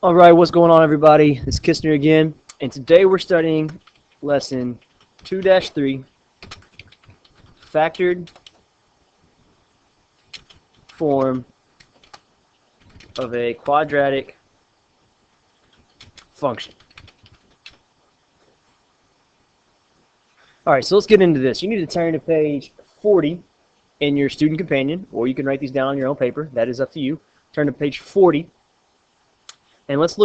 Alright, what's going on everybody? It's Kistner again, and today we're studying lesson 2-3, factored form of a quadratic function. Alright, so let's get into this. You need to turn to page 40 in your student companion, or you can write these down on your own paper. That is up to you. Turn to page 40. And let's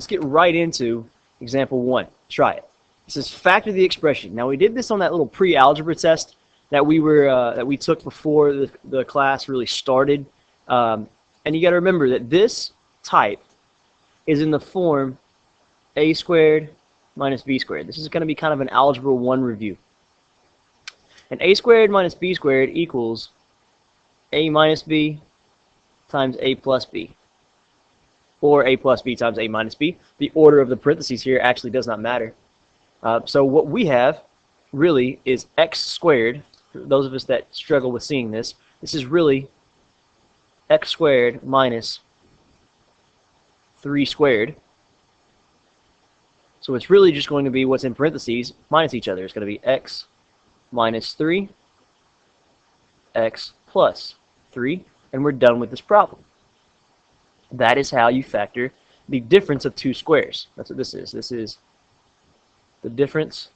get right into example 1. Try it. It says factor the expression. Now we did this on that little pre-algebra test that we took before the class really started. And you got to remember that this type is in the form a squared minus b squared. This is going to be kind of an algebra 1 review. And a squared minus b squared equals a minus b times a plus b, or a plus b times a minus b. The order of the parentheses here actually does not matter. So what we have really is x squared. For those of us that struggle with seeing this, this is really x squared minus 3 squared. So it's really just going to be what's in parentheses minus each other. It's going to be x minus 3, x plus 3, and we're done with this problem. That is how you factor the difference of two squares. That's what this is. This is the difference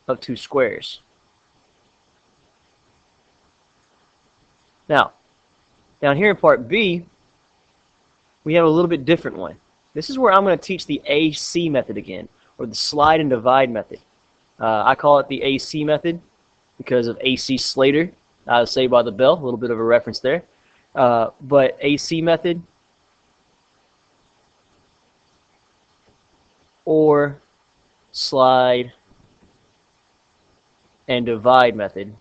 of two squares. Now, down here in part B, we have a little bit different one. This is where I'm going to teach the AC method again, or the slide and divide method. I call it the AC method because of AC Slater, Saved by the Bell, a little bit of a reference there. But AC method or slide and divide method,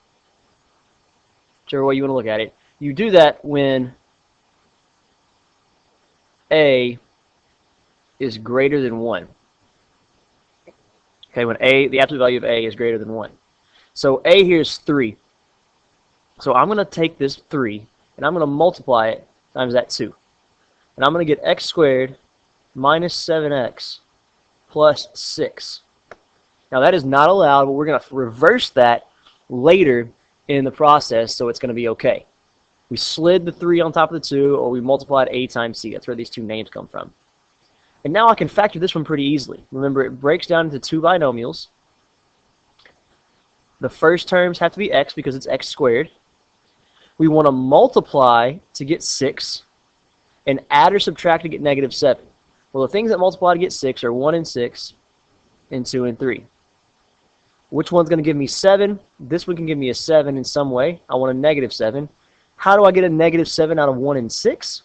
whichever way you want to look at it. You do that when A is greater than 1. Okay, when A, the absolute value of A is greater than 1. So A here is 3. So I'm going to take this 3 and I'm going to multiply it times that 2. And I'm going to get x squared minus 7x plus 6. Now that is not allowed, but we're going to reverse that later in the process, so it's going to be okay. We slid the 3 on top of the 2, or we multiplied A times C. That's where these two names come from. And now I can factor this one pretty easily. Remember, it breaks down into two binomials. The first terms have to be x because it's x squared. We want to multiply to get 6 and add or subtract to get negative 7. Well, the things that multiply to get 6 are 1 and 6 and 2 and 3. Which one's going to give me 7? This one can give me a 7 in some way. I want a negative 7. How do I get a negative 7 out of 1 and 6?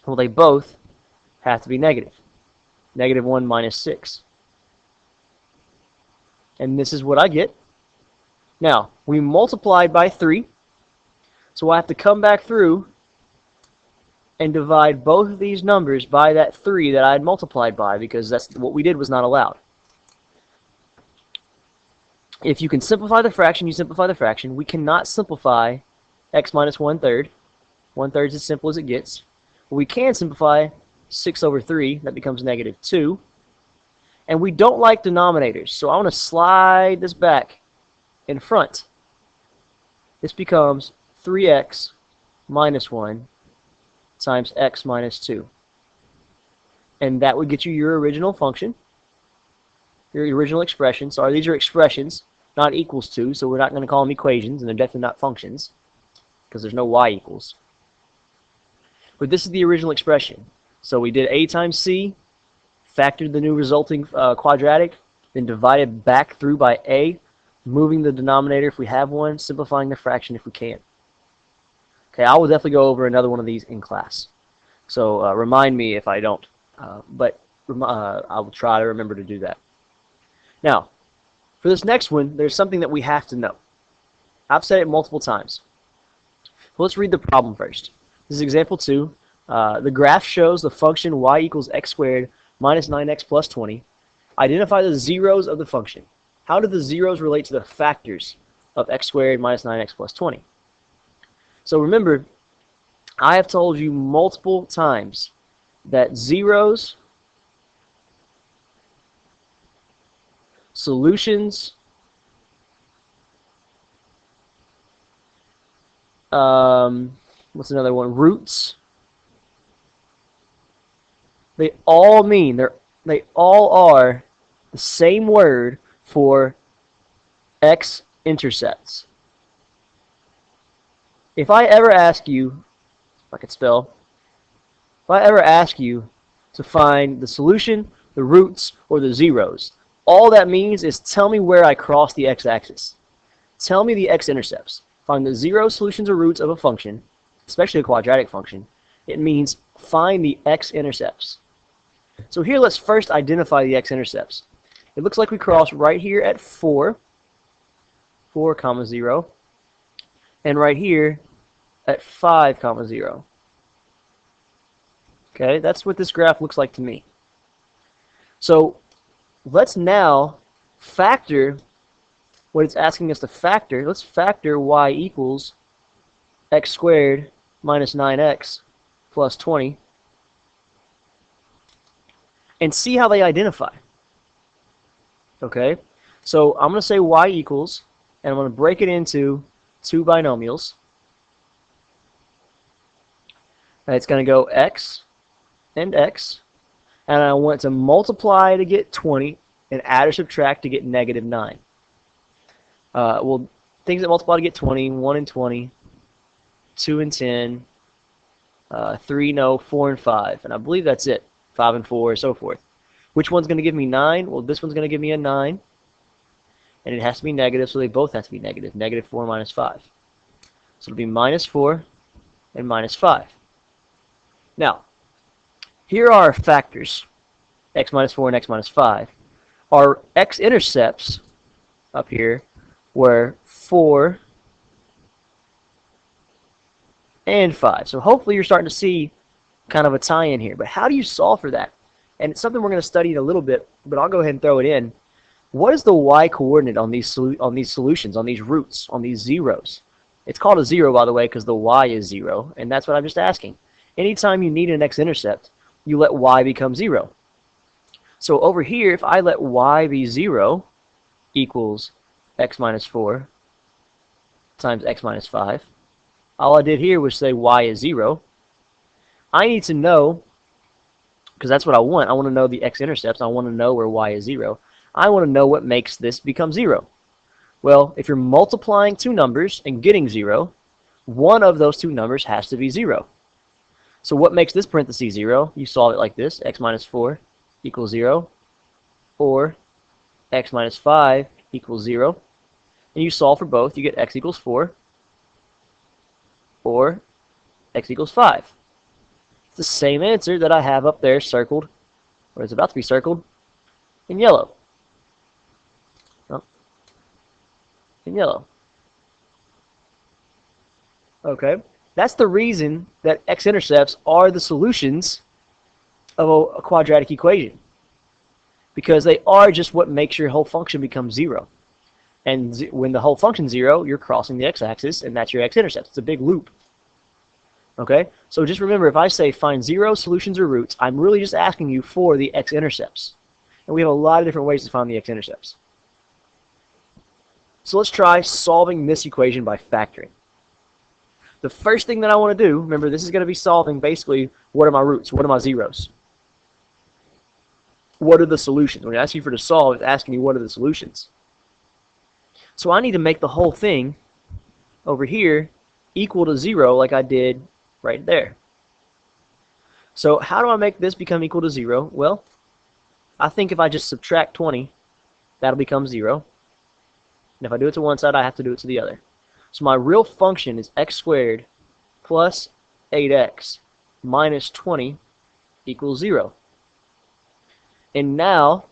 Well, they both have to be negative. Negative 1 minus 6. And this is what I get. Now, we multiplied by 3. So I have to come back through and divide both of these numbers by that 3 that I had multiplied by, because that's what we did was not allowed. If you can simplify the fraction, you simplify the fraction. We cannot simplify x minus 1/3. 1/3 is as simple as it gets. But we can simplify 6 over 3. That becomes negative 2. And we don't like denominators, so I want to slide this back in front. This becomes 3x minus 1 times x minus 2. And that would get you your original function, your original expression. Sorry, these are expressions, not equals to, so we're not going to call them equations, and they're definitely not functions, because there's no y equals. But this is the original expression. So we did a times c, factored the new resulting quadratic, then divided back through by a, moving the denominator if we have one, simplifying the fraction if we can. Okay, I will definitely go over another one of these in class. So remind me if I don't, but I will try to remember to do that. Now, for this next one, there's something that we have to know. I've said it multiple times. Let's read the problem first. This is example 2. The graph shows the function y equals x squared minus 9x plus 20. Identify the zeros of the function. How do the zeros relate to the factors of x squared minus 9x plus 20. So remember, I have told you multiple times that zeros, solutions, what's another one? Roots. They all mean, they all are the same word for x-intercepts. If I ever ask you, if I could spell, if I ever ask you to find the solution, the roots, or the zeros, all that means is tell me where I cross the x-axis. Tell me the x-intercepts. Find the zero solutions or roots of a function, especially a quadratic function. It means find the x-intercepts. So here let's first identify the x-intercepts. It looks like we cross right here at 4, 4 comma 0, and right here at 5 comma 0. Okay, that's what this graph looks like to me. So let's now factor what it's asking us to factor. Let's factor y equals x squared minus 9x plus 20 and see how they identify. Okay, so I'm going to say y equals, and I'm going to break it into two binomials. And it's going to go x and x, and I want to multiply to get 20 and add or subtract to get negative 9. Well, things that multiply to get 20, 1 and 20, 2 and 10, 3, no, 4 and 5, and I believe that's it, 5 and 4, so forth. Which one's going to give me 9? Well, this one's going to give me a 9, and it has to be negative, so they both have to be negative. Negative 4 minus 5. So it'll be minus 4 and minus 5. Now, here are our factors, x minus 4 and x minus 5. Our x-intercepts up here were 4 and 5. So hopefully you're starting to see kind of a tie-in here. But how do you solve for that? And it's something we're going to study in a little bit, but I'll go ahead and throw it in. What is the y-coordinate on these solutions, on these roots, on these zeros? It's called a zero, by the way, because the y is 0, and that's what I'm just asking. Anytime you need an x-intercept, you let y become 0. So over here, if I let y be 0 equals x minus 4 times x minus 5, all I did here was say y is 0. I need to know, because that's what I want to know the x-intercepts. I want to know where y is 0. I want to know what makes this become 0. Well, if you're multiplying two numbers and getting 0, one of those two numbers has to be 0. So what makes this parenthesis 0? You solve it like this, x minus 4 equals 0, or x minus 5 equals 0. And you solve for both. You get x equals 4, or x equals 5. It's the same answer that I have up there circled, or it's about to be circled, in yellow. Oh, in yellow. Okay, that's the reason that x-intercepts are the solutions of a quadratic equation, because they are just what makes your whole function become 0. And when the whole function's 0, you're crossing the x-axis, and that's your x-intercept. It's a big loop. Okay, so just remember, if I say find 0 solutions or roots, I'm really just asking you for the x-intercepts. And we have a lot of different ways to find the x-intercepts. So let's try solving this equation by factoring. The first thing that I want to do, remember, this is going to be solving basically what are my roots, what are my zeros. What are the solutions? When I ask you for to solve, it's asking you what are the solutions. So I need to make the whole thing over here equal to 0 like I did right there. So how do I make this become equal to 0? Well, I think if I just subtract 20, that'll become 0. And if I do it to one side, I have to do it to the other. So my real function is x squared plus 8x minus 20 equals 0. And now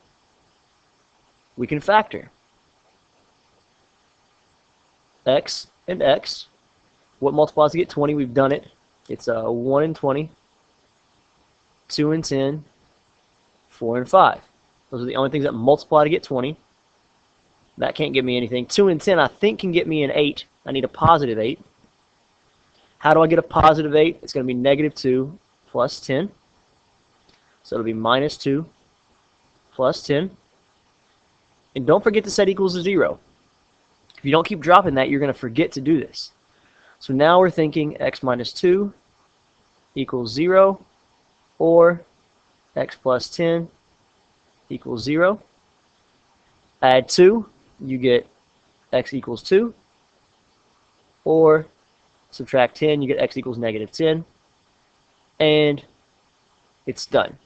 we can factor x and x. What multiplies to get 20? We've done it. It's 1 and 20, 2 and 10, 4 and 5. Those are the only things that multiply to get 20. That can't give me anything. 2 and 10 I think can get me an 8. I need a positive 8. How do I get a positive 8? It's going to be negative 2 plus 10. So it'll be minus 2 plus 10. And don't forget to set equals to 0. If you don't keep dropping that, you're going to forget to do this. So now we're thinking x minus 2 equals 0, or x plus 10 equals 0. Add 2, you get x equals 2, or subtract 10, you get x equals negative 10, and it's done.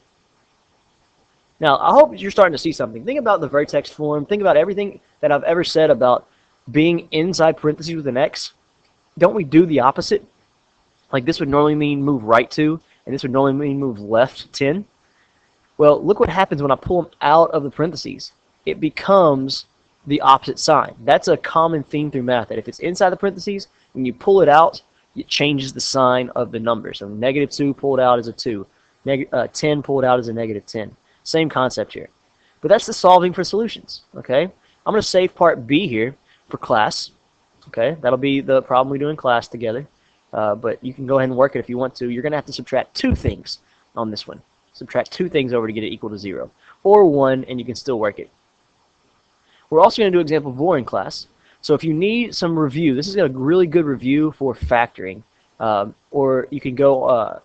Now, I hope you're starting to see something. Think about the vertex form. Think about everything that I've ever said about being inside parentheses with an x. Don't we do the opposite? Like this would normally mean move right 2, and this would normally mean move left 10. Well, look what happens when I pull them out of the parentheses. It becomes the opposite sign. That's a common theme through math, that if it's inside the parentheses, when you pull it out, it changes the sign of the number. So negative 2 pulled out as a 2. 10 pulled out as a negative 10. Same concept here. But that's the solving for solutions. Okay, I'm going to save part B here for class. Okay, that'll be the problem we do in class together. But you can go ahead and work it if you want to. You're going to have to subtract 2 things on this one. Subtract 2 things over to get it equal to 0. Or 1, and you can still work it. We're also going to do example 4 in class. So if you need some review, this is a really good review for factoring. Or you can go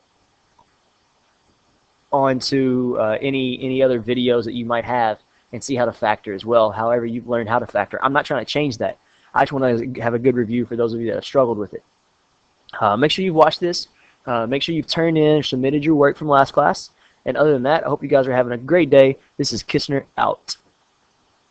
on to any other videos that you might have and see how to factor as well. However you've learned how to factor. I'm not trying to change that. I just want to have a good review for those of you that have struggled with it. Make sure you've watched this. Make sure you've turned in or submitted your work from last class. And other than that, I hope you guys are having a great day. This is Kistner out.